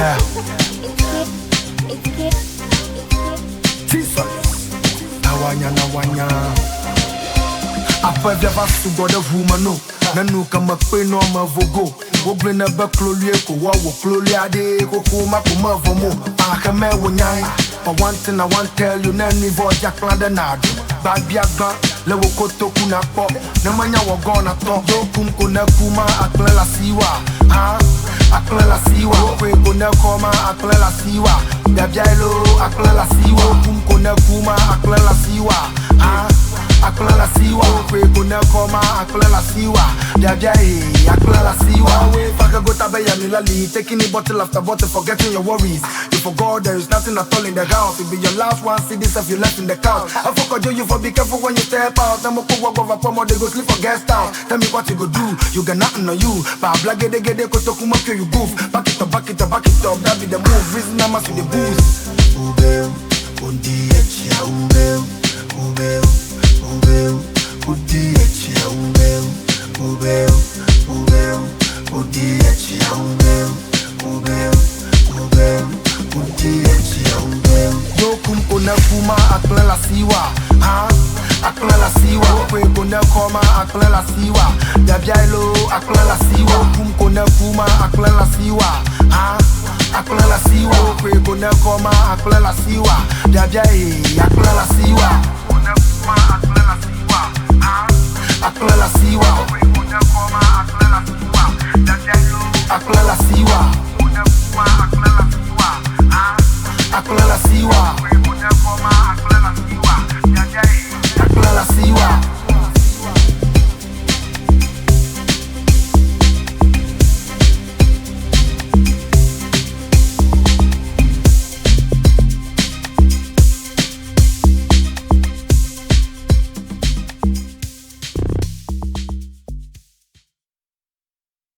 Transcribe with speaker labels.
Speaker 1: Yeah. Jesus. Nawanya. Apa vya vasu goda humano. Nanu kama peno mavogo. Wogle na ba klolie ko wa wo klolie ade ko kuma vomo. Aka me wonyai. But one thing I want tell you, nani voice ya klanda nadu. Babia gan, le wokoto kuna pop. Nemanya wagona talk. Yo kuna kuma Akple Le Asiwoa. Akple Le Asiwoa. Kwe kuna koma Akple Le Asiwoa. Gabiailo Akple Le Asiwoa. Kuna kuma Akple Le Asiwoa. Akple Le Asiwoa. Kwe kuna koma Akple Le Asiwoa. Gabiai Akple Le Asiwoa. We faka go tabeya milali. Taking it bottle after bottle, forgetting your worries. You forgot there is nothing at all in the house. It be your last one, see this if you left in the couch. I forgot you for be careful when you step out. Them go walk over promo, they go sleep for guest house. Tell me what you go do, you got nothing on you. But black get go to kuma you goof. Back it up, that be the move. Reason I'm with the booze. Ubeu, undi echia ubeu, undi echia ubeu, undi echia ubeu. Yo kuna kuma Akple Le Asiwoa. Akple Le Asiwoa. Kwe kuna koma Akple Le Asiwoa. Gabiailo Akple Le Asiwoa. Kuna kuma Akple Le Asiwoa. Akple Le Asiwoa. Kwe kuna koma Akple Le Asiwoa. Gabiai Akple Le Asiwoa. Kuna kuma